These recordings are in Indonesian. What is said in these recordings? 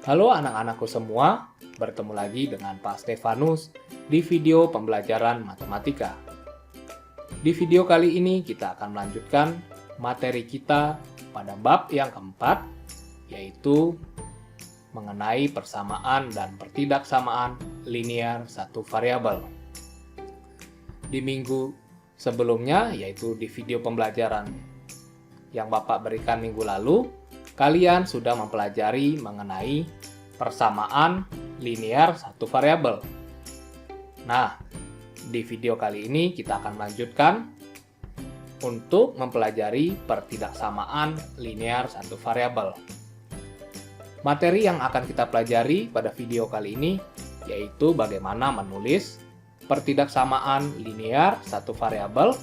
Halo anak-anakku semua, bertemu lagi dengan Pak Stefanus di video pembelajaran matematika. Di video kali ini kita akan melanjutkan materi kita pada bab yang keempat, yaitu mengenai persamaan dan pertidaksamaan linear satu variabel. Di minggu sebelumnya, yaitu di video pembelajaran yang Bapak berikan minggu lalu, kalian sudah mempelajari mengenai persamaan linear satu variabel. Nah, di video kali ini kita akan melanjutkan untuk mempelajari pertidaksamaan linear satu variabel. Materi yang akan kita pelajari pada video kali ini yaitu bagaimana menulis pertidaksamaan linear satu variabel,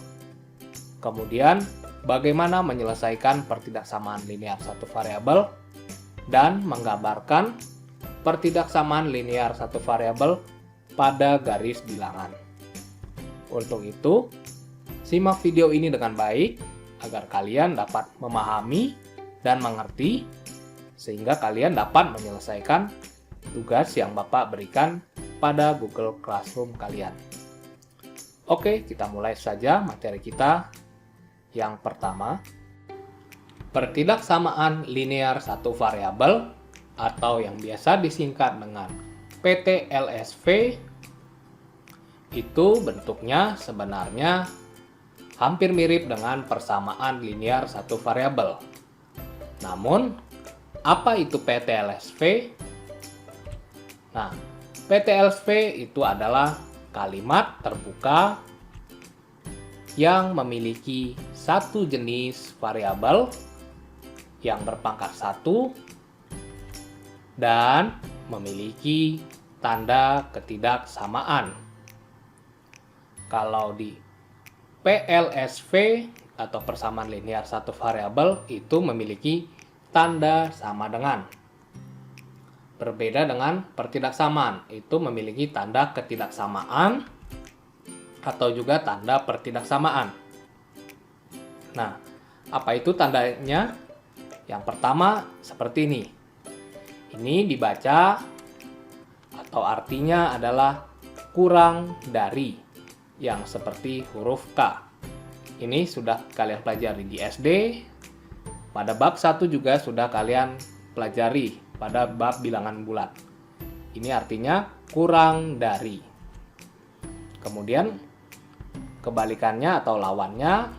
kemudian bagaimana menyelesaikan pertidaksamaan linear satu variabel, dan menggambarkan pertidaksamaan linear satu variabel pada garis bilangan. Untuk itu, simak video ini dengan baik agar kalian dapat memahami dan mengerti, sehingga kalian dapat menyelesaikan tugas yang Bapak berikan pada Google Classroom kalian. Oke, kita mulai saja materi kita. Yang pertama, pertidaksamaan linear satu variabel atau yang biasa disingkat dengan PTLSV itu bentuknya sebenarnya hampir mirip dengan persamaan linear satu variabel. Namun, apa itu PTLSV? Nah, PTLSV itu adalah kalimat terbuka yang memiliki satu jenis variabel yang berpangkat 1 dan memiliki tanda ketidaksamaan. Kalau di PLSV atau persamaan linear satu variabel itu memiliki tanda sama dengan. Berbeda dengan pertidaksamaan, itu memiliki tanda ketidaksamaan atau juga tanda pertidaksamaan. Nah, apa itu tandanya? Yang pertama seperti ini. Ini dibaca atau artinya adalah kurang dari, yang seperti huruf K. Ini sudah kalian pelajari di SD. Pada bab 1 juga sudah kalian pelajari pada bab bilangan bulat. Ini artinya kurang dari. Kemudian kebalikannya atau lawannya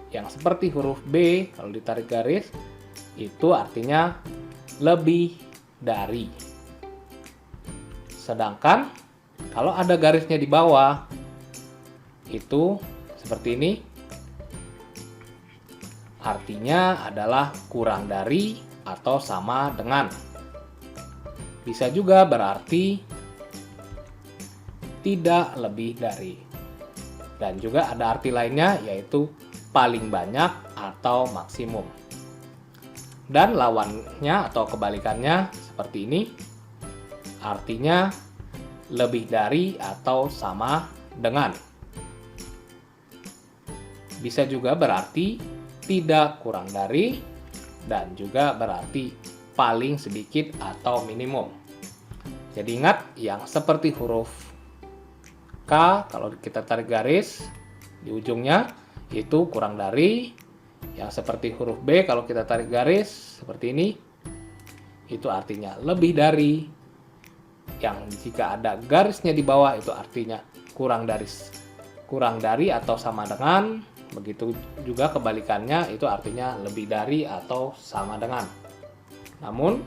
yang seperti huruf B kalau ditarik garis itu artinya lebih dari. Sedangkan kalau ada garisnya di bawah itu seperti ini, artinya adalah kurang dari atau sama dengan. Bisa juga berarti tidak lebih dari. Dan juga ada arti lainnya yaitu paling banyak atau maksimum. Dan lawannya atau kebalikannya seperti ini, artinya lebih dari atau sama dengan. Bisa juga berarti tidak kurang dari dan juga berarti paling sedikit atau minimum. Jadi ingat, yang seperti huruf K kalau kita tarik garis di ujungnya itu kurang dari. Yang seperti huruf B kalau kita tarik garis seperti ini itu artinya lebih dari. Yang jika ada garisnya di bawah itu artinya kurang dari atau sama dengan. Begitu juga kebalikannya itu artinya lebih dari atau sama dengan. Namun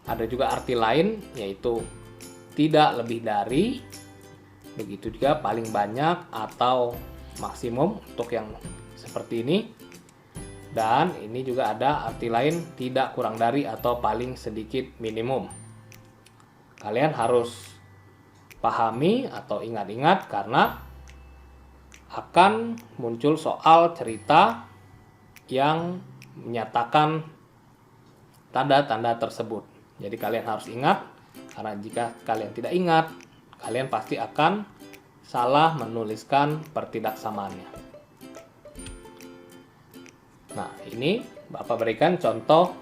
ada juga arti lain yaitu tidak lebih dari. Begitu juga paling banyak atau maksimum untuk yang seperti ini. Dan ini juga ada arti lain tidak kurang dari atau paling sedikit minimum. Kalian harus pahami atau ingat-ingat karena akan muncul soal cerita yang menyatakan tanda-tanda tersebut. Jadi kalian harus ingat, karena jika kalian tidak ingat, kalian pasti akan salah menuliskan pertidaksamaannya. Nah, ini Bapak berikan contoh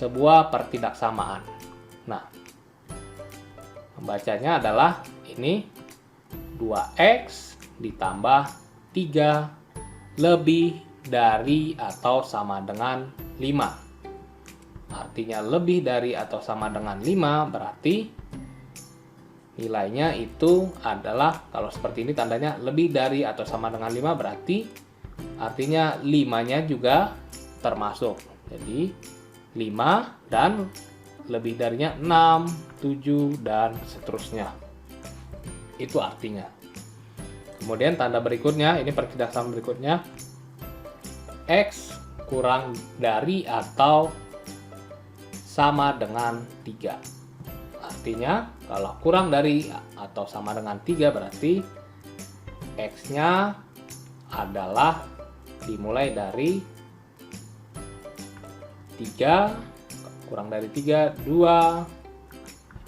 sebuah pertidaksamaan. Nah, membacanya adalah ini 2x ditambah 3 lebih dari atau sama dengan 5. Artinya lebih dari atau sama dengan 5 berarti nilainya itu adalah, kalau seperti ini tandanya lebih dari atau sama dengan 5 berarti artinya 5-nya juga termasuk. Jadi 5 dan lebih darinya 6, 7, dan seterusnya. Itu artinya. Kemudian tanda berikutnya, ini pertidaksamaan berikutnya, X kurang dari atau sama dengan 3. Artinya kalau kurang dari atau sama dengan 3 berarti X-nya adalah dimulai dari 3, kurang dari 3, 2,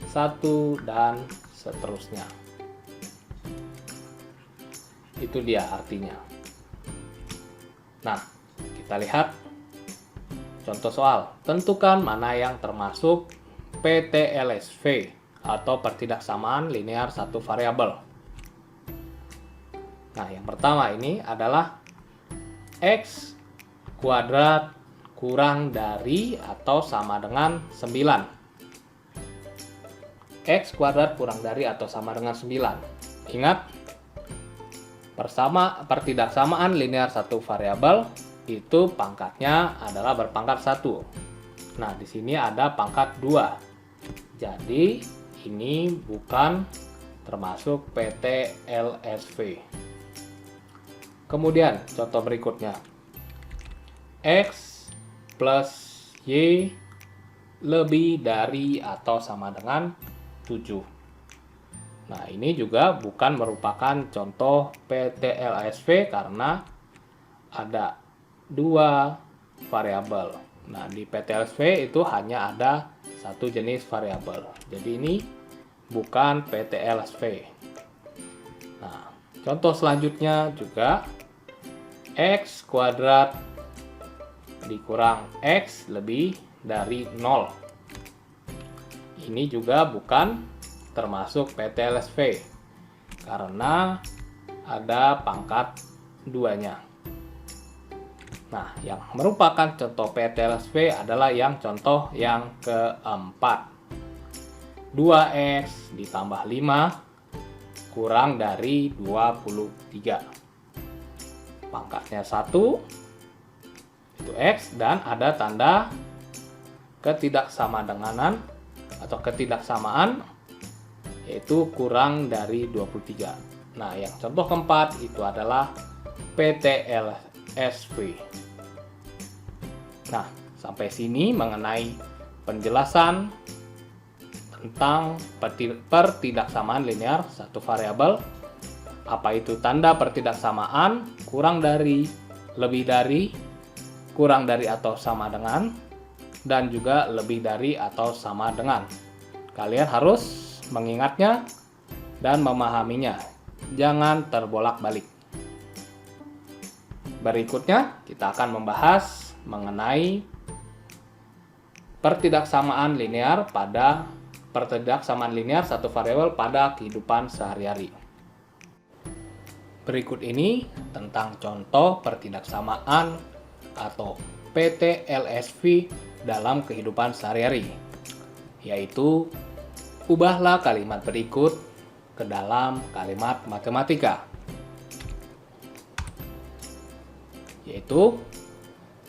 1, dan seterusnya. Itu dia artinya. Nah, kita lihat contoh soal. Tentukan mana yang termasuk PTLSV atau pertidaksamaan linear satu variabel. Nah, yang pertama ini adalah X kuadrat kurang dari atau sama dengan 9. X kuadrat kurang dari atau sama dengan 9. Ingat, pertidaksamaan linear satu variabel itu pangkatnya adalah berpangkat 1. Nah, di sini ada pangkat 2. Jadi, ini bukan termasuk PTLSV. Kemudian, contoh berikutnya. X plus Y lebih dari atau sama dengan 7. Nah, ini juga bukan merupakan contoh PTLSV karena ada 2 variabel. Nah, di PTLSV itu hanya ada satu jenis variabel. Jadi ini bukan PTLSV. Nah, contoh selanjutnya juga X kuadrat dikurang X lebih dari 0. Ini juga bukan termasuk PTLSV karena ada pangkat 2-nya. Nah, yang merupakan contoh PTLSV adalah yang contoh yang keempat. 2x ditambah 5 kurang dari 23. Pangkatnya 1, itu x, dan ada tanda ketidaksamaan atau ketidaksamaan, yaitu kurang dari 23. Nah, yang contoh keempat itu adalah PTLSV. Nah, sampai sini mengenai penjelasan tentang pertidaksamaan linear satu variabel. Apa itu tanda pertidaksamaan, kurang dari, lebih dari, kurang dari atau sama dengan, dan juga lebih dari atau sama dengan. Kalian harus mengingatnya dan memahaminya. Jangan terbolak-balik. Berikutnya kita akan membahas mengenai pertidaksamaan linear satu variabel pada kehidupan sehari-hari. Berikut ini tentang contoh pertidaksamaan atau PTLSV dalam kehidupan sehari-hari, yaitu ubahlah kalimat berikut ke dalam kalimat matematika, yaitu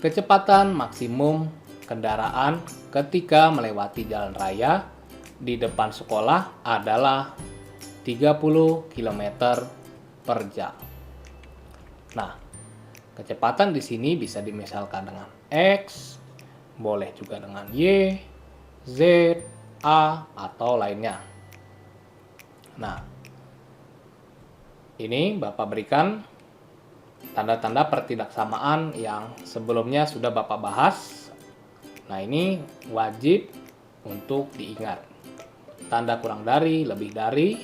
kecepatan maksimum kendaraan ketika melewati jalan raya di depan sekolah adalah 30 km per jam. Nah, kecepatan di sini bisa dimisalkan dengan X, boleh juga dengan Y, Z, A, atau lainnya. Nah, ini Bapak berikan tanda-tanda pertidaksamaan yang sebelumnya sudah Bapak bahas. Nah, ini wajib untuk diingat. Tanda kurang dari, lebih dari,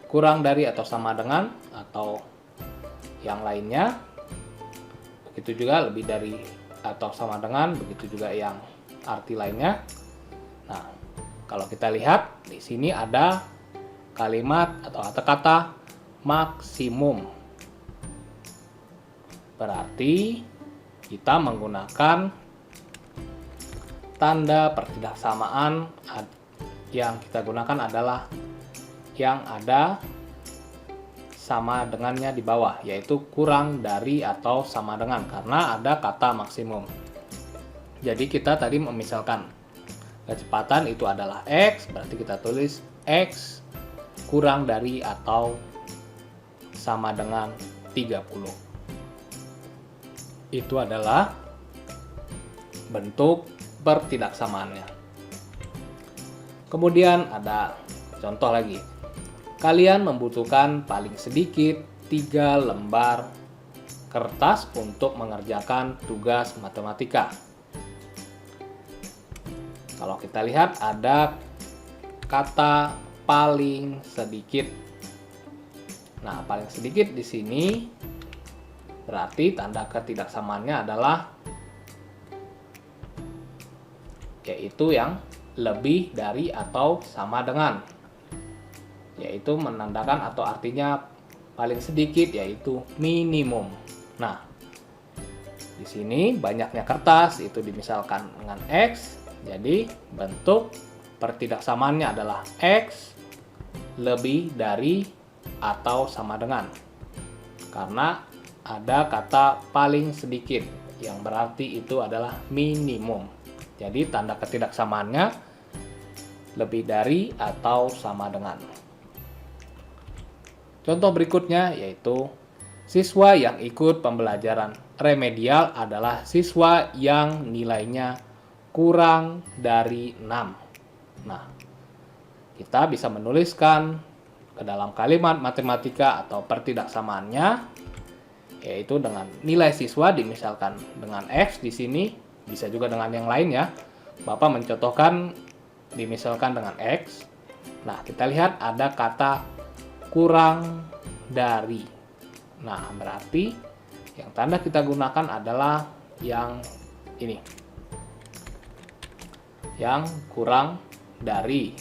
kurang dari atau sama dengan, atau yang lainnya. Begitu juga lebih dari atau sama dengan, begitu juga yang arti lainnya. Nah, kalau kita lihat di sini ada kalimat atau kata-kata maksimum. Berarti kita menggunakan tanda pertidaksamaan yang kita gunakan adalah yang ada sama dengannya di bawah, yaitu kurang dari atau sama dengan, karena ada kata maksimum. Jadi kita tadi memisalkan kecepatan itu adalah X, berarti kita tulis X kurang dari atau sama dengan 30. Itu adalah bentuk pertidaksamaannya. Kemudian ada contoh lagi. Kalian membutuhkan paling sedikit 3 lembar kertas untuk mengerjakan tugas matematika. Kalau kita lihat ada kata paling sedikit. Nah, paling sedikit di sini berarti tanda ketidaksamaannya adalah yaitu yang lebih dari atau sama dengan, yaitu menandakan atau artinya paling sedikit, yaitu minimum. Nah, di sini banyaknya kertas itu dimisalkan dengan X, jadi bentuk pertidaksamaannya adalah X lebih dari atau sama dengan, karena ada kata paling sedikit yang berarti itu adalah minimum. Jadi tanda ketidaksamaannya lebih dari atau sama dengan. Contoh berikutnya yaitu siswa yang ikut pembelajaran remedial adalah siswa yang nilainya kurang dari 6. Nah, kita bisa menuliskan ke dalam kalimat matematika atau pertidaksamaannya, yaitu dengan nilai siswa dimisalkan dengan X di sini, bisa juga dengan yang lain ya. Bapak mencontohkan dimisalkan dengan X. Nah, kita lihat ada kata kurang dari. Nah, berarti yang tanda kita gunakan adalah yang ini. Yang kurang dari.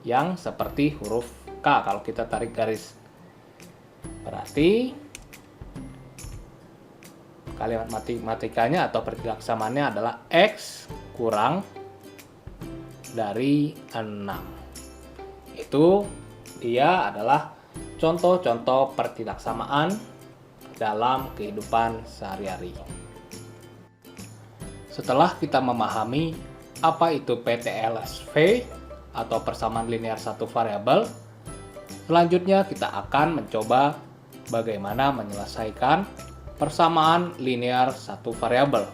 Yang seperti huruf K kalau kita tarik garis. Berarti kalimat matematikanya atau pertidaksamaannya adalah X kurang dari 6. Itu dia adalah contoh-contoh pertidaksamaan dalam kehidupan sehari-hari. Setelah kita memahami apa itu PTLSV atau persamaan linear satu variabel, selanjutnya kita akan mencoba bagaimana menyelesaikan persamaan linear satu variabel.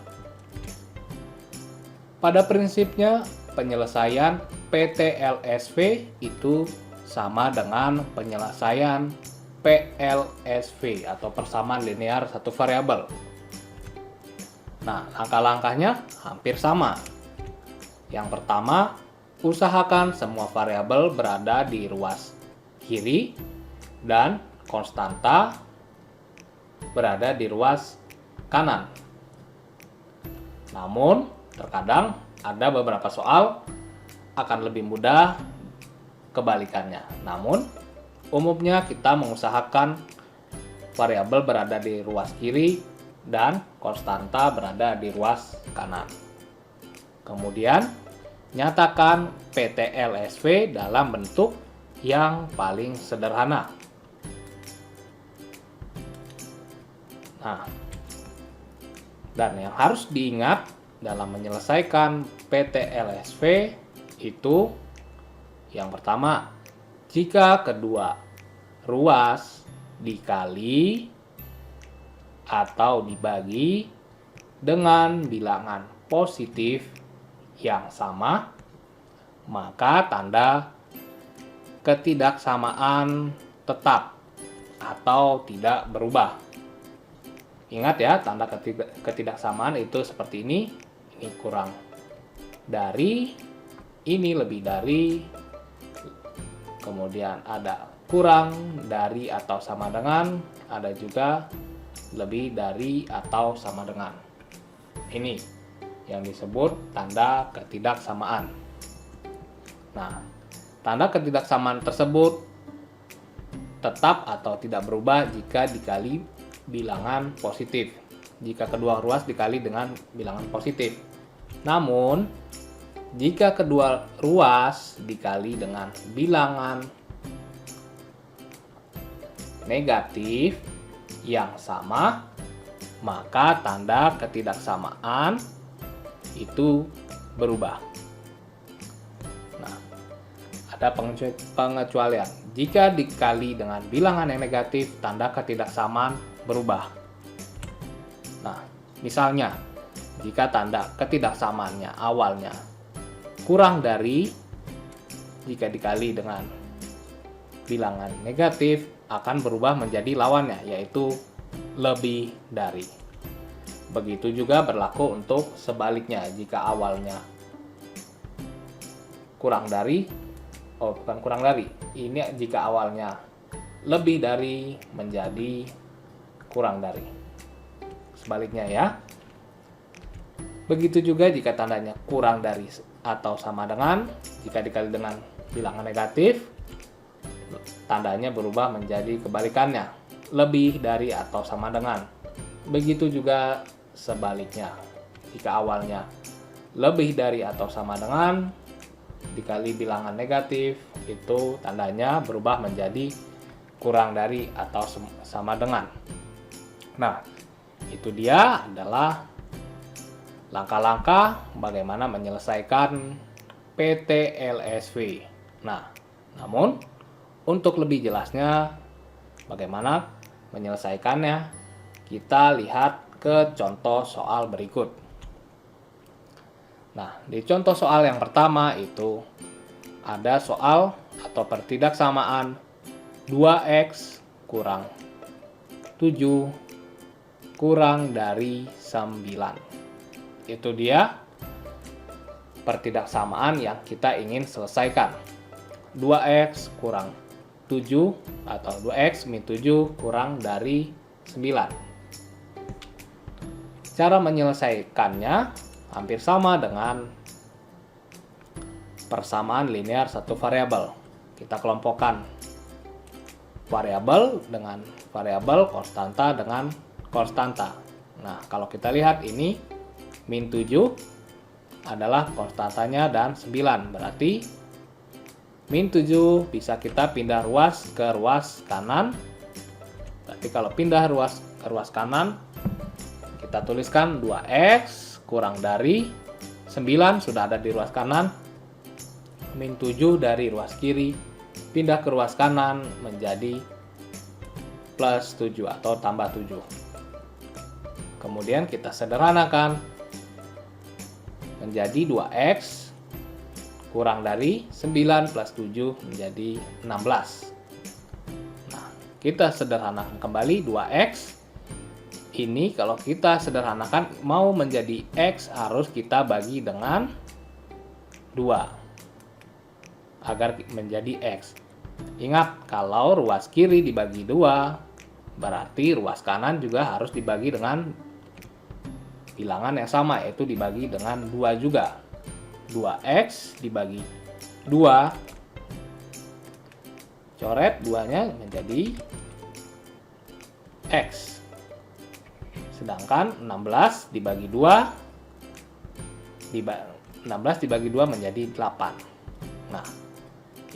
Pada prinsipnya, penyelesaian PTLSV itu sama dengan penyelesaian PLSV atau persamaan linear satu variabel. Nah, langkah-langkahnya hampir sama. Yang pertama, usahakan semua variabel berada di ruas kiri dan konstanta berada di ruas kanan. Namun, terkadang ada beberapa soal akan lebih mudah kebalikannya. Namun, umumnya kita mengusahakan variabel berada di ruas kiri dan konstanta berada di ruas kanan. Kemudian, nyatakan PTLSV dalam bentuk yang paling sederhana. Nah, dan yang harus diingat dalam menyelesaikan PTLSV itu yang pertama, jika kedua ruas dikali atau dibagi dengan bilangan positif yang sama, maka tanda ketidaksamaan tetap atau tidak berubah. Ingat ya, tanda ketidaksamaan itu seperti ini kurang dari, ini lebih dari, kemudian ada kurang dari atau sama dengan, ada juga lebih dari atau sama dengan. Ini yang disebut tanda ketidaksamaan. Nah, tanda ketidaksamaan tersebut tetap atau tidak berubah jika dikali bilangan positif. Jika kedua ruas dikali dengan bilangan positif. Namun, jika kedua ruas dikali dengan bilangan negatif yang sama, maka tanda ketidaksamaan itu berubah. Nah, ada pengecualian. Jika dikali dengan bilangan yang negatif, tanda ketidaksamaan berubah. Nah, misalnya, jika tanda ketidaksamaannya awalnya kurang dari, jika dikali dengan bilangan negatif, akan berubah menjadi lawannya, yaitu lebih dari. Begitu juga berlaku untuk sebaliknya. Jika awalnya ini jika awalnya lebih dari menjadi kurang dari. Sebaliknya ya. Begitu juga jika tandanya kurang dari atau sama dengan, jika dikali dengan bilangan negatif, tandanya berubah menjadi kebalikannya, lebih dari atau sama dengan. Begitu juga sebaliknya, jika awalnya lebih dari atau sama dengan, dikali bilangan negatif, itu tandanya berubah menjadi kurang dari atau sama dengan. Nah, itu dia adalah langkah-langkah bagaimana menyelesaikan PTLSV. Nah, namun untuk lebih jelasnya bagaimana menyelesaikannya, kita lihat ke contoh soal berikut. Nah, di contoh soal yang pertama itu ada soal atau pertidaksamaan 2x kurang 7 kurang dari 9. Itu dia pertidaksamaan yang kita ingin selesaikan. 2x kurang 7 atau 2x min 7 kurang dari 9. Cara menyelesaikannya hampir sama dengan persamaan linear satu variabel. Kita kelompokkan variabel dengan variabel, konstanta dengan konstanta. Nah, kalau kita lihat ini min 7 adalah konstantanya dan 9, berarti min 7 bisa kita pindah ruas ke ruas kanan. Berarti kalau pindah ruas ke ruas kanan, kita tuliskan 2x kurang dari 9 sudah ada di ruas kanan. Min 7 dari ruas kiri pindah ke ruas kanan menjadi plus 7 atau tambah 7. Kemudian kita sederhanakan menjadi 2x kurang dari 9 plus 7 menjadi 16. Nah, kita sederhanakan kembali 2x. Ini kalau kita sederhanakan mau menjadi x harus kita bagi dengan 2 agar menjadi x. Ingat, kalau ruas kiri dibagi 2, berarti ruas kanan juga harus dibagi dengan bilangan yang sama, yaitu dibagi dengan 2 juga. 2x dibagi 2, coret 2-nya menjadi x. Sedangkan 16 dibagi 2 menjadi 8. Nah,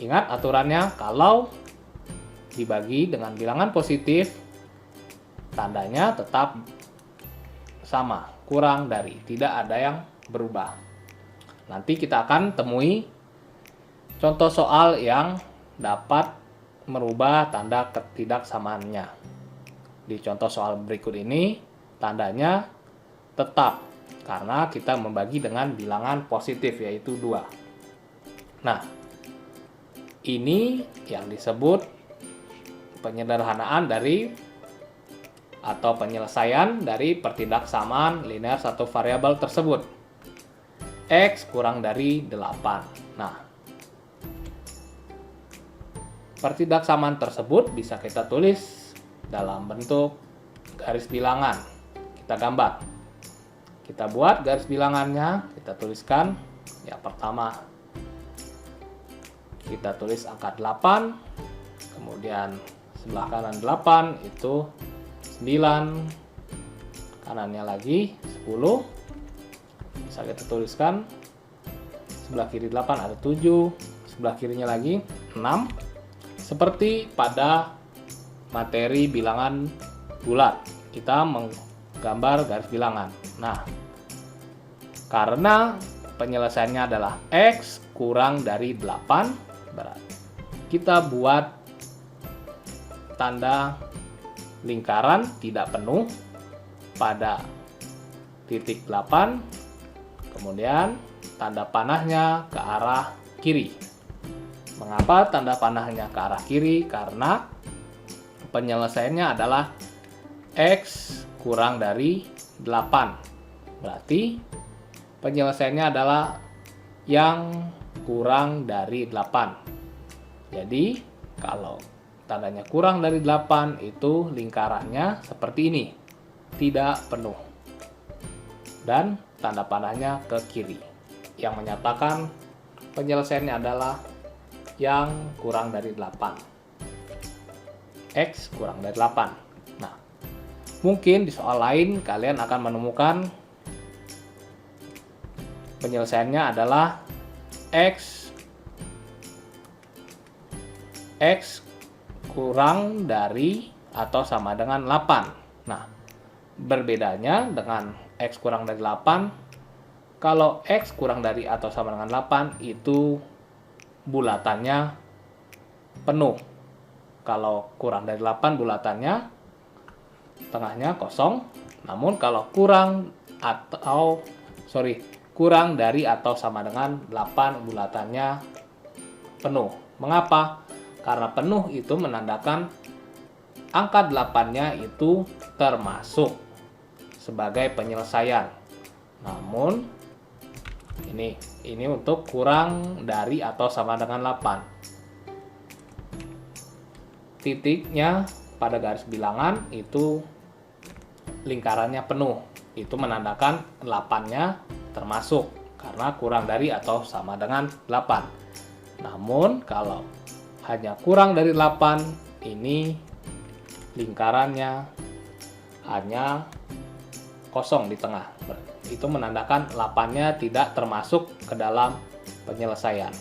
ingat aturannya, kalau dibagi dengan bilangan positif, tandanya tetap sama, kurang dari, tidak ada yang berubah. Nanti kita akan temui contoh soal yang dapat merubah tanda ketidaksamaannya. Di contoh soal berikut ini, tandanya tetap karena kita membagi dengan bilangan positif, yaitu 2. Nah, ini yang disebut penyederhanaan dari atau penyelesaian dari pertidaksamaan linear satu variabel tersebut. X kurang dari 8. Nah, pertidaksamaan tersebut bisa kita tulis dalam bentuk garis bilangan. Kita gambar. Kita buat garis bilangannya, kita tuliskan. Yang pertama, kita tulis angka 8, kemudian sebelah kanan 8 itu 9, kanannya lagi 10. Bisa kita tuliskan, sebelah kiri 8 ada 7, sebelah kirinya lagi 6. Seperti pada materi bilangan bulat, kita menggambar garis bilangan. Nah, karena penyelesaiannya adalah X kurang dari 8, berarti kita buat tanda lingkaran tidak penuh pada titik 8, kemudian tanda panahnya ke arah kiri. Mengapa tanda panahnya ke arah kiri? Karena penyelesaiannya adalah X kurang dari 8. Berarti penyelesaiannya adalah yang kurang dari 8. Jadi kalau tandanya kurang dari 8 itu lingkarannya seperti ini, tidak penuh. Dan tanda panahnya ke kiri, yang menyatakan penyelesaiannya adalah yang kurang dari 8. X kurang dari 8. Nah, mungkin di soal lain kalian akan menemukan penyelesaiannya adalah X kurang dari atau sama dengan 8. Nah, berbedanya dengan X kurang dari 8, kalau X kurang dari atau sama dengan 8 itu bulatannya penuh. Kalau kurang dari 8 bulatannya tengahnya kosong. Namun kalau kurang dari atau sama dengan 8 bulatannya penuh. Mengapa? Karena penuh itu menandakan angka 8-nya itu termasuk sebagai penyelesaian. Namun ini untuk kurang dari atau sama dengan 8. Titiknya pada garis bilangan itu lingkarannya penuh. Itu menandakan 8-nya termasuk karena kurang dari atau sama dengan 8. Namun kalau hanya kurang dari 8, ini lingkarannya hanya kosong di tengah. Itu menandakan 8-nya tidak termasuk ke dalam penyelesaian.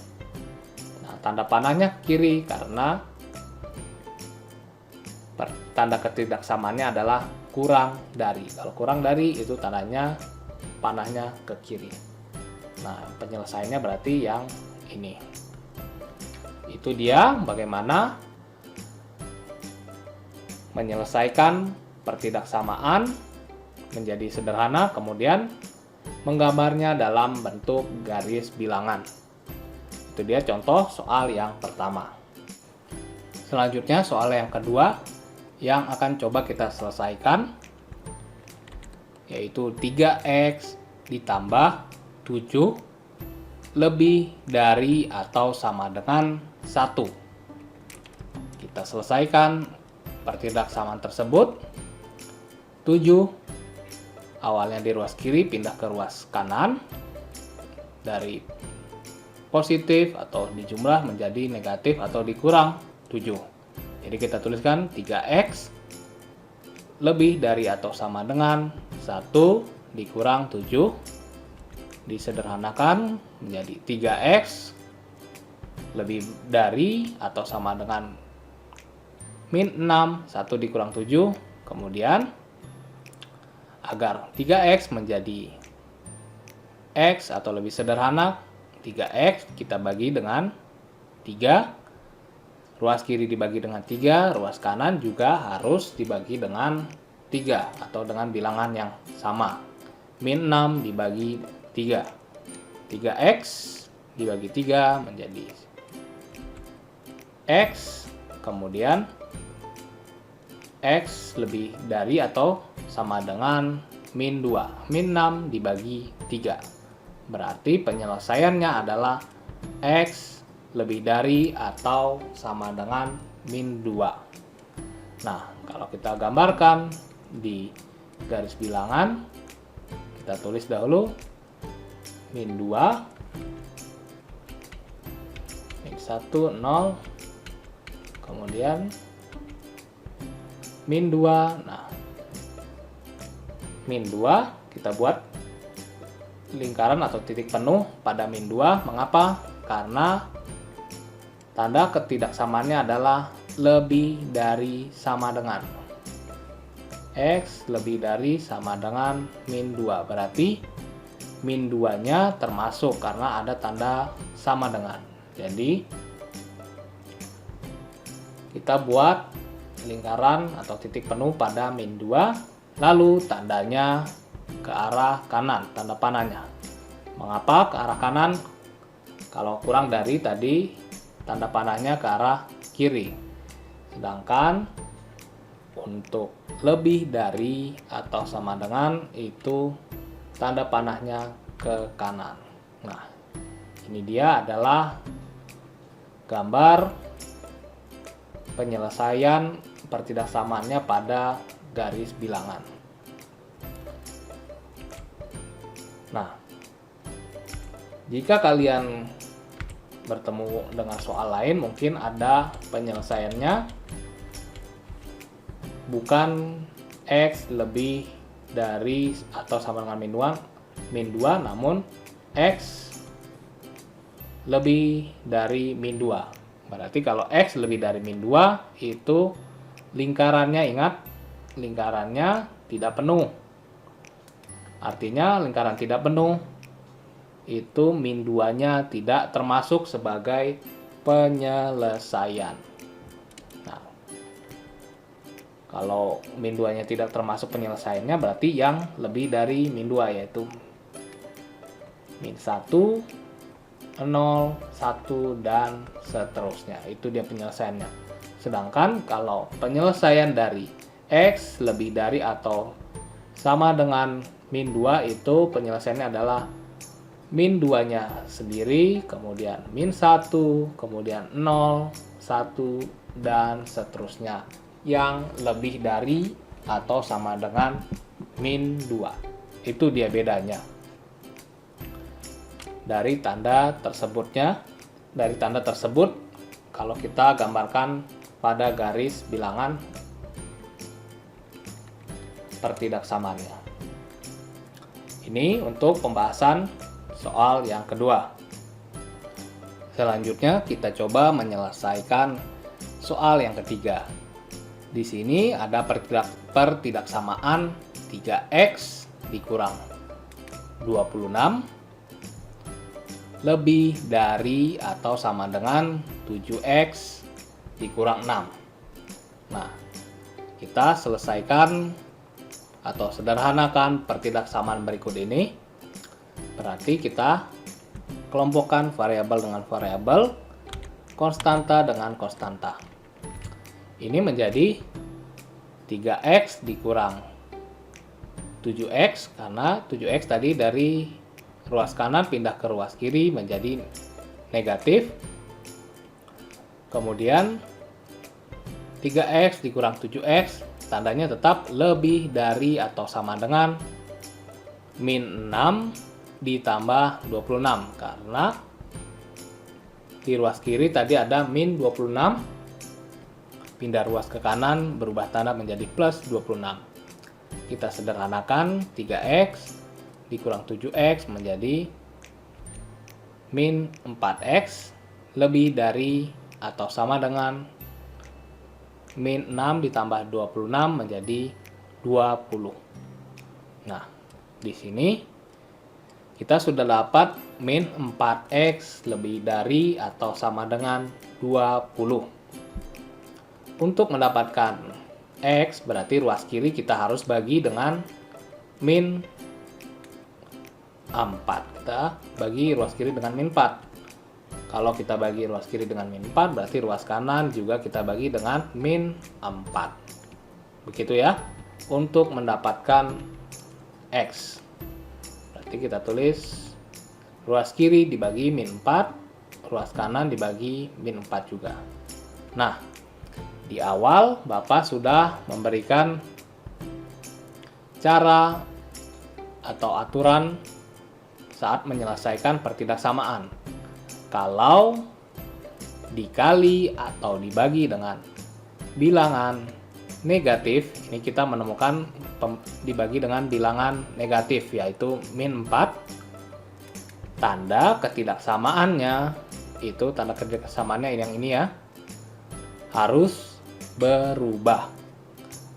Nah, tanda panahnya kiri karena tanda ketidaksamaannya adalah kurang dari. Kalau kurang dari itu tandanya panahnya ke kiri. Nah, penyelesaiannya berarti yang ini. Itu dia bagaimana menyelesaikan pertidaksamaan menjadi sederhana, kemudian menggambarnya dalam bentuk garis bilangan. Itu dia contoh soal yang pertama. Selanjutnya soal yang kedua yang akan coba kita selesaikan, yaitu 3X ditambah 7 lebih dari atau sama dengan 1. Kita selesaikan pertidaksamaan tersebut. 7 awalnya di ruas kiri pindah ke ruas kanan, dari positif atau dijumlah menjadi negatif atau dikurang 7. Jadi kita tuliskan 3X lebih dari atau sama dengan 1 dikurang 7. Disederhanakan menjadi 3X lebih dari atau sama dengan min 6, 1 dikurang 7. Kemudian agar 3X menjadi X atau lebih sederhana, 3X kita bagi dengan 3. Ruas kiri dibagi dengan 3, ruas kanan juga harus dibagi dengan 3 atau dengan bilangan yang sama. Min 6 dibagi 3. 3X dibagi 3 menjadi X, kemudian X lebih dari atau sama dengan min 2. Min 6 dibagi 3. Berarti penyelesaiannya adalah X lebih dari atau sama dengan min 2. Nah, kalau kita gambarkan di garis bilangan, Kita tulis dahulu min 2, min 1, 0, kemudian min 2. Nah, min 2 kita buat lingkaran atau titik penuh pada min 2. Mengapa? Karena tanda ketidaksamaannya adalah lebih dari sama dengan. X lebih dari sama dengan min 2. Berarti min 2-nya termasuk karena ada tanda sama dengan. Jadi kita buat lingkaran atau titik penuh pada min 2, lalu tandanya ke arah kanan, tanda panahnya. Mengapa ke arah kanan? Kalau kurang dari tadi, tanda panahnya ke arah kiri. Sedangkan untuk lebih dari atau sama dengan itu tanda panahnya ke kanan. Nah, ini dia adalah gambar penyelesaian pertidaksamaannya pada garis bilangan. Nah, jika kalian bertemu dengan soal lain, mungkin ada penyelesaiannya bukan X lebih dari atau sama dengan min 2, namun X lebih dari min 2. Berarti kalau X lebih dari min 2 itu lingkarannya, ingat, lingkarannya tidak penuh. Artinya lingkaran tidak penuh itu min 2-nya tidak termasuk sebagai penyelesaian. Kalau min 2-nya tidak termasuk penyelesaiannya, berarti yang lebih dari min 2, yaitu min 1, 0, 1, dan seterusnya. Itu dia penyelesaiannya. Sedangkan kalau penyelesaian dari X lebih dari atau sama dengan min 2, itu penyelesaiannya adalah min 2-nya sendiri, kemudian min 1, kemudian 0, 1, dan seterusnya, yang lebih dari atau sama dengan min 2. Itu dia bedanya. Dari tanda tersebut, kalau kita gambarkan pada garis bilangan pertidaksamaannya. Ini untuk pembahasan soal yang kedua. Selanjutnya kita coba menyelesaikan soal yang ketiga. Di sini ada pertidaksamaan 3x dikurang 26 lebih dari atau sama dengan 7x dikurang 6. Nah, kita selesaikan atau sederhanakan pertidaksamaan berikut ini. Berarti kita kelompokkan variabel dengan variabel, konstanta dengan konstanta. Ini menjadi 3x dikurang 7x, karena 7x tadi dari ruas kanan pindah ke ruas kiri menjadi negatif. Kemudian 3x dikurang 7x, tandanya tetap lebih dari atau sama dengan min 6 ditambah 26, karena di ruas kiri tadi ada min 26, pindah ruas ke kanan berubah tanda menjadi plus 26. Kita sederhanakan 3x dikurang 7x menjadi min 4x lebih dari atau sama dengan min 6 ditambah 26 menjadi 20. Nah, di sini kita sudah dapat min 4x lebih dari atau sama dengan 20. Untuk mendapatkan X, berarti ruas kiri kita harus bagi dengan min 4. Kita bagi ruas kiri dengan min 4. Kalau kita bagi ruas kiri dengan min 4, berarti ruas kanan juga kita bagi dengan min 4. Begitu ya, untuk mendapatkan X. Berarti kita tulis ruas kiri dibagi min 4, ruas kanan dibagi min 4 juga. Nah, di awal Bapak sudah memberikan cara atau aturan saat menyelesaikan pertidaksamaan. Kalau dikali atau dibagi dengan bilangan negatif, ini kita menemukan dibagi dengan bilangan negatif, yaitu min 4. Tanda ketidaksamaannya, itu tanda ketidaksamaannya yang ini ya, harus berubah.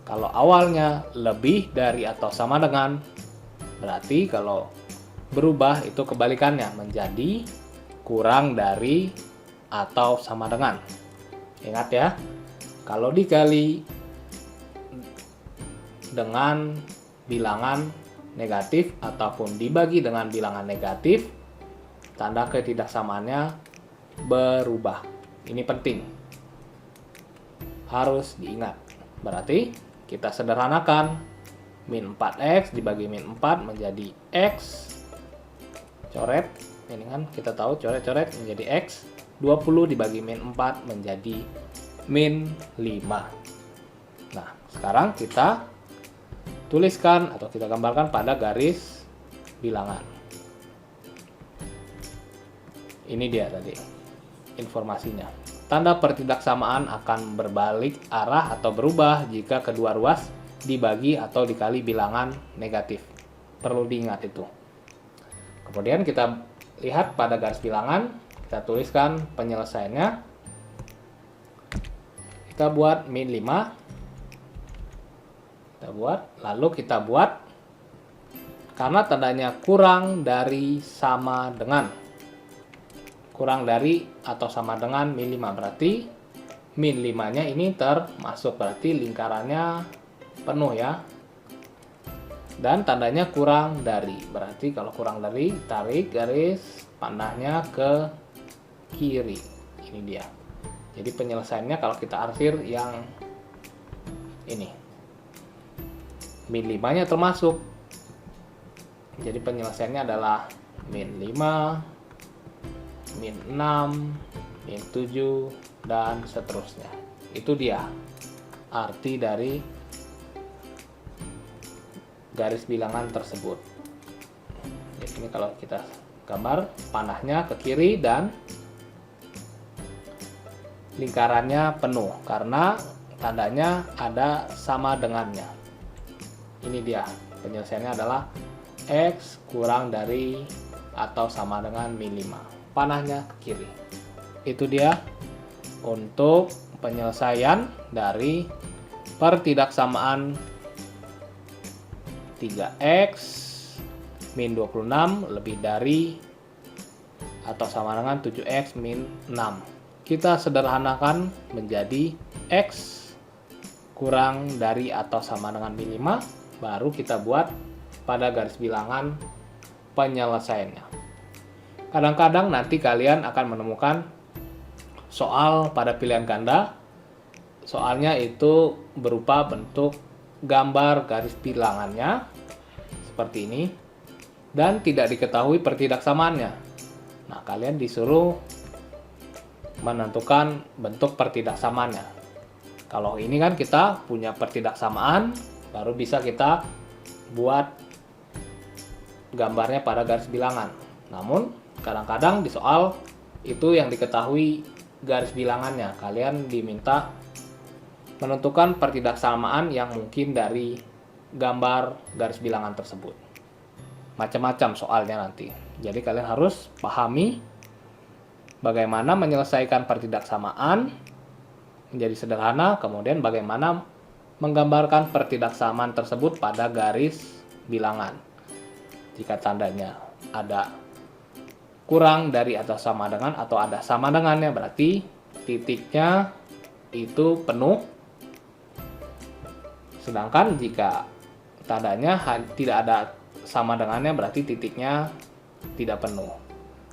Kalau awalnya lebih dari atau sama dengan, berarti kalau berubah itu kebalikannya, menjadi kurang dari atau sama dengan. Ingat ya, kalau dikali dengan bilangan negatif ataupun dibagi dengan bilangan negatif, tanda ketidaksamaannya berubah. Ini penting, harus diingat. Berarti kita sederhanakan, min 4x dibagi min 4 menjadi x, coret, ini kan kita tahu coret-coret menjadi x, 20 dibagi min 4 menjadi min 5. Nah, sekarang kita tuliskan atau kita gambarkan pada garis bilangan. Ini dia tadi informasinya. Tanda pertidaksamaan akan berbalik arah atau berubah jika kedua ruas dibagi atau dikali bilangan negatif. Perlu diingat itu. Kemudian kita lihat pada garis bilangan, kita tuliskan penyelesaiannya. Kita buat min 5. Kita buat, lalu kita buat karena tandanya kurang dari sama dengan. Kurang dari atau sama dengan min 5, berarti min 5-nya ini termasuk, berarti lingkarannya penuh ya. Dan tandanya kurang dari, berarti kalau kurang dari tarik garis panahnya ke kiri. Ini dia. Jadi penyelesaiannya kalau kita arsir yang ini, min 5-nya termasuk. Jadi penyelesaiannya adalah min 5, min 6, min 7, dan seterusnya. Itu dia arti dari garis bilangan tersebut. Jadi ini kalau kita gambar, panahnya ke kiri dan lingkarannya penuh karena tandanya ada sama dengannya. Ini dia penyelesaiannya adalah x kurang dari atau sama dengan min 5. Panahnya ke kiri. Itu dia untuk penyelesaian dari pertidaksamaan 3x min 26 lebih dari atau sama dengan 7x min 6. Kita sederhanakan menjadi x kurang dari atau sama dengan min 5, baru kita buat pada garis bilangan penyelesaiannya. Kadang-kadang nanti kalian akan menemukan soal pada pilihan ganda. Soalnya itu berupa bentuk gambar garis bilangannya seperti ini dan tidak diketahui pertidaksamaannya. Nah, kalian disuruh menentukan bentuk pertidaksamaannya. Kalau ini kan kita punya pertidaksamaan, baru bisa kita buat gambarnya pada garis bilangan. Namun kadang-kadang di soal itu yang diketahui garis bilangannya, kalian diminta menentukan pertidaksamaan yang mungkin dari gambar garis bilangan tersebut. Macam-macam soalnya nanti. Jadi kalian harus pahami bagaimana menyelesaikan pertidaksamaan menjadi sederhana, kemudian bagaimana menggambarkan pertidaksamaan tersebut pada garis bilangan. Jika tandanya ada kurang dari atau sama dengan atau ada sama dengannya, berarti titiknya itu penuh. Sedangkan jika tandanya tidak ada sama dengannya, berarti titiknya tidak penuh.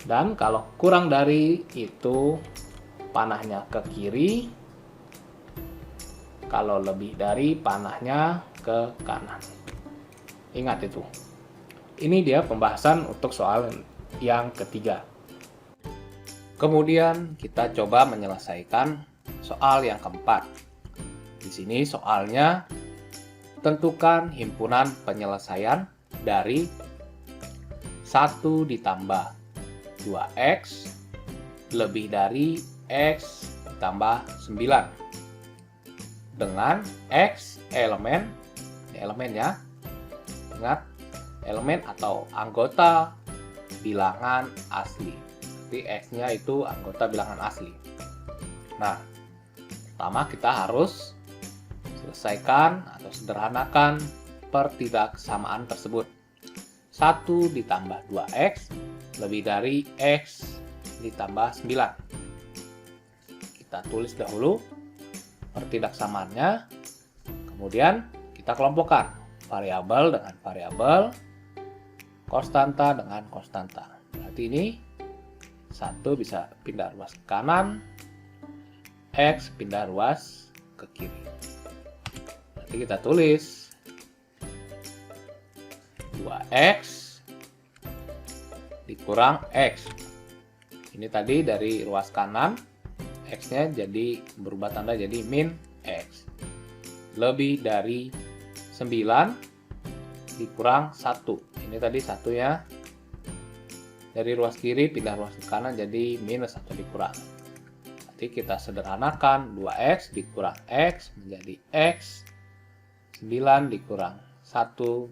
Dan kalau kurang dari itu, panahnya ke kiri. Kalau lebih dari, panahnya ke kanan. Ingat itu. Ini dia pembahasan untuk soal yang ketiga. Kemudian kita coba menyelesaikan soal yang keempat. Di sini soalnya tentukan himpunan penyelesaian dari 1 ditambah 2x lebih dari x ditambah 9 dengan x elemennya, ingat, elemen atau anggota bilangan asli. Jadi x-nya itu anggota bilangan asli. Nah, pertama kita harus selesaikan atau sederhanakan pertidaksamaan tersebut. 1 ditambah 2x lebih dari x ditambah 9. Kita tulis dahulu pertidaksamaannya, kemudian kita kelompokkan variabel dengan variabel, konstanta dengan konstanta. Berarti ini 1 bisa pindah ruas ke kanan, x pindah ruas ke kiri. Berarti kita tulis 2x dikurang x. Ini tadi dari ruas kanan, x-nya jadi berubah tanda jadi min x. Lebih dari 9 dikurang 1. Ini tadi 1-nya dari ruas kiri pindah ruas ke kanan jadi minus 1 dikurang. Nanti kita sederhanakan 2x dikurang x menjadi x. 9 dikurang 1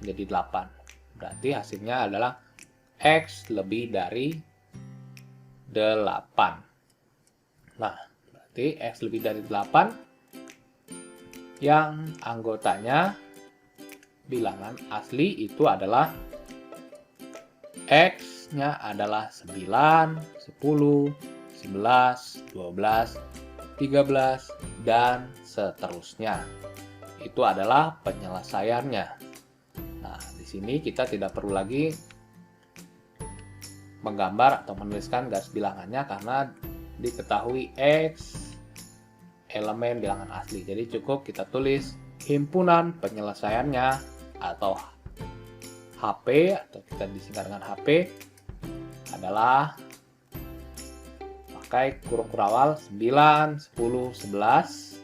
menjadi 8. Berarti hasilnya adalah x lebih dari 8. Nah, berarti x lebih dari 8 yang anggotanya bilangan asli itu adalah x-nya adalah 9, 10, 11, 12, 13, dan seterusnya. Itu adalah penyelesaiannya. Nah, di sini kita tidak perlu lagi menggambar atau menuliskan garis bilangannya karena diketahui x elemen bilangan asli. Jadi cukup kita tulis himpunan penyelesaiannya atau HP atau kita disingkat dengan HP adalah pakai kurung kurawal 9, 10, 11,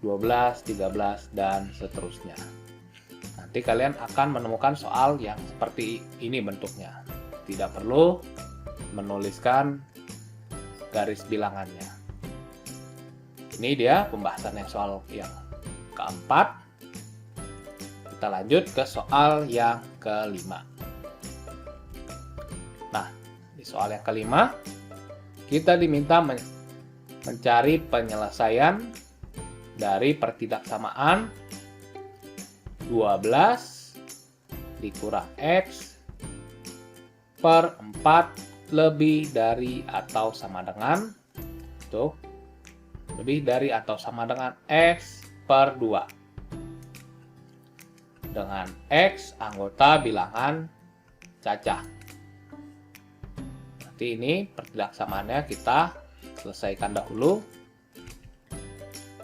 12, 13, dan seterusnya. Nanti kalian akan menemukan soal yang seperti ini bentuknya. Tidak perlu menuliskan garis bilangannya. Ini dia pembahasan yang soal yang keempat. Kita lanjut ke soal yang kelima. Nah, di soal yang kelima, kita diminta mencari penyelesaian dari pertidaksamaan 12 dikurang x per 4 lebih dari atau sama dengan lebih dari atau sama dengan x per 2 dengan x anggota bilangan cacah. Nanti ini pertidaksamaannya kita selesaikan dahulu.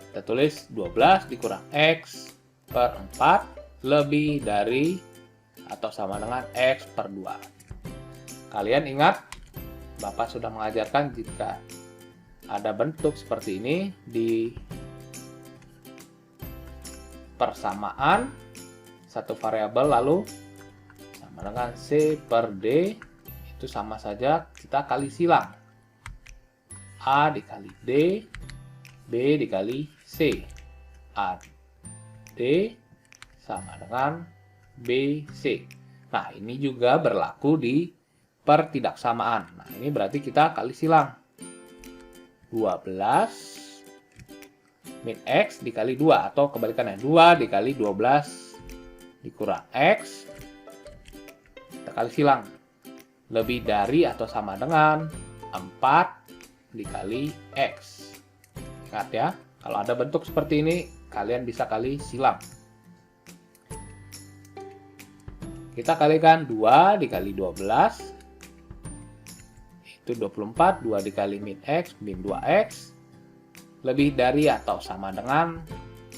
Kita tulis 12 dikurang x per 4 lebih dari atau sama dengan x per 2. Kalian ingat, Bapak sudah mengajarkan jika ada bentuk seperti ini di persamaan satu variabel lalu sama dengan c per d, itu sama saja kita kali silang. A dikali D, B dikali C. A, D sama dengan BC. Nah, ini juga berlaku di pertidaksamaan. Nah, ini berarti kita kali silang. 12 min X dikali 2, atau kebalikannya 2 dikali 12 dikurang X. Kita kali silang. Lebih dari atau sama dengan 4 dikali X. Ingat ya, kalau ada bentuk seperti ini, kalian bisa kali silang. Kita kalikan 2 dikali 12, itu 24, 2 dikali min X, min 2X, lebih dari atau sama dengan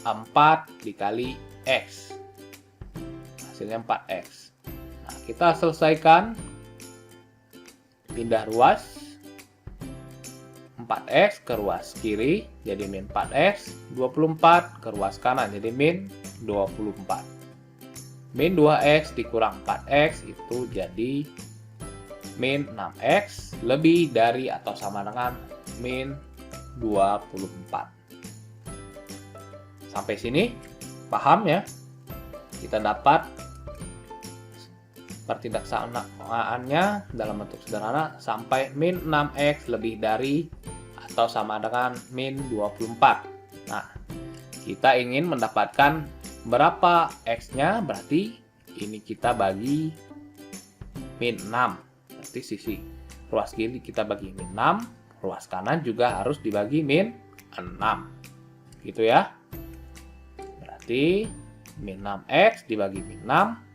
4 dikali X. Hasilnya 4X. Nah, kita selesaikan, pindah ruas, 4X ke ruas kiri, jadi min 4X, 24 ke ruas kanan, jadi min 24. min 2x dikurang 4x itu jadi min 6x lebih dari atau sama dengan min 24. Sampai sini paham ya? Kita dapat pertidaksamaan dalam bentuk sederhana sampai min 6x lebih dari atau sama dengan min 24. Nah, kita ingin mendapatkan berapa x-nya, berarti ini kita bagi min 6. Berarti sisi ruas kiri kita bagi min 6, ruas kanan juga harus dibagi min 6. Gitu ya. Berarti min 6x dibagi min 6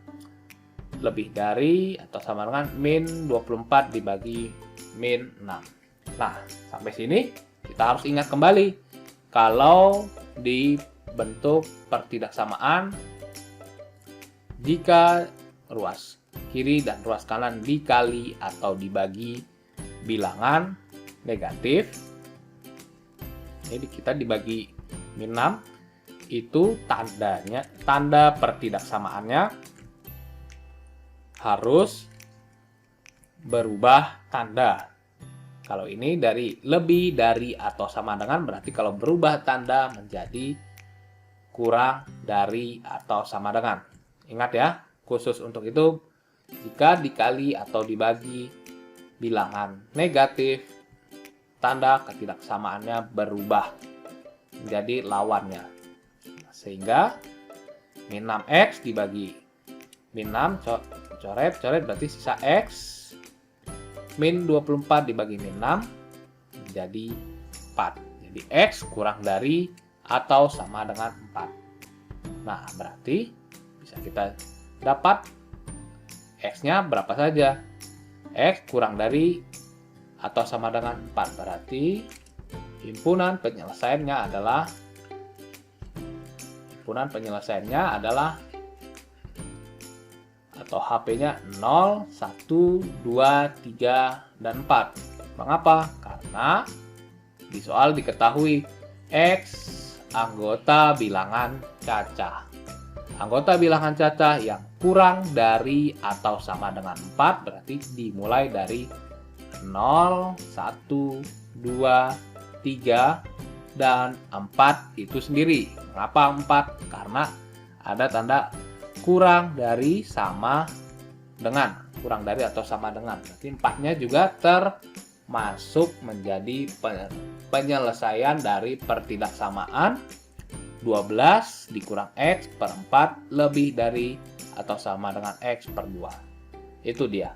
lebih dari atau sama dengan min 24 dibagi min 6. Nah, sampai sini kita harus ingat kembali kalau di bentuk pertidaksamaan jika ruas kiri dan ruas kanan dikali atau dibagi bilangan negatif, jadi kita dibagi min 6, itu tanda pertidaksamaannya harus berubah tanda. Kalau ini dari lebih dari atau sama dengan, berarti kalau berubah tanda menjadi kurang dari atau sama dengan. Ingat ya, khusus untuk itu, jika dikali atau dibagi bilangan negatif, tanda ketidaksamaannya berubah menjadi lawannya. Sehingga min 6x dibagi min 6, coret berarti sisa x, min 24 dibagi min 6 menjadi 4. Jadi x kurang dari atau sama dengan 4. Nah, berarti bisa kita dapat x-nya berapa saja. X kurang dari atau sama dengan 4. Berarti himpunan penyelesaiannya adalah atau HP-nya 0, 1, 2, 3, dan 4. Mengapa? Karena di soal diketahui X anggota bilangan cacah. Anggota bilangan cacah yang kurang dari atau sama dengan 4 berarti dimulai dari 0, 1, 2, 3, dan 4 itu sendiri. Mengapa 4? Karena ada tanda kurang dari sama dengan. Kurang dari atau sama dengan. Berarti 4-nya juga termasuk menjadi penyelesaian dari pertidaksamaan 12 dikurang X per 4 lebih dari atau sama dengan X per 2. Itu dia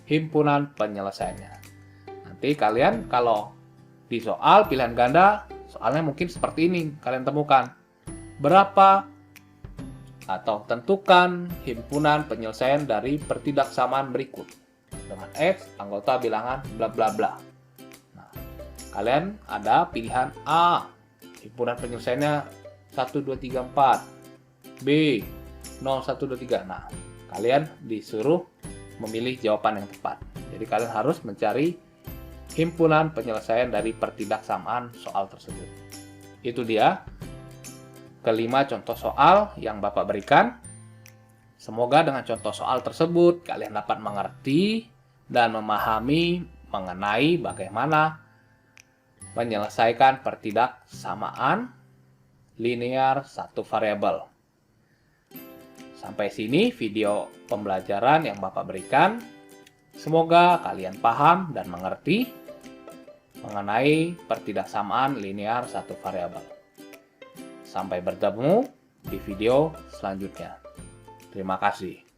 himpunan penyelesaiannya. Nanti kalian kalau di soal pilihan ganda, soalnya mungkin seperti ini kalian temukan. Berapa atau tentukan himpunan penyelesaian dari pertidaksamaan berikut dengan X anggota bilangan bla bla bla. Nah, kalian ada pilihan A, himpunan penyelesaiannya 1, 2, 3, 4, B 0, 1, 2, 3. Nah, kalian disuruh memilih jawaban yang tepat. Jadi kalian harus mencari himpunan penyelesaian dari pertidaksamaan soal tersebut. Itu dia kelima contoh soal yang Bapak berikan. Semoga dengan contoh soal tersebut kalian dapat mengerti dan memahami mengenai bagaimana menyelesaikan pertidaksamaan linear satu variabel. Sampai sini video pembelajaran yang Bapak berikan. Semoga kalian paham dan mengerti mengenai pertidaksamaan linear satu variabel. Sampai bertemu di video selanjutnya. Terima kasih.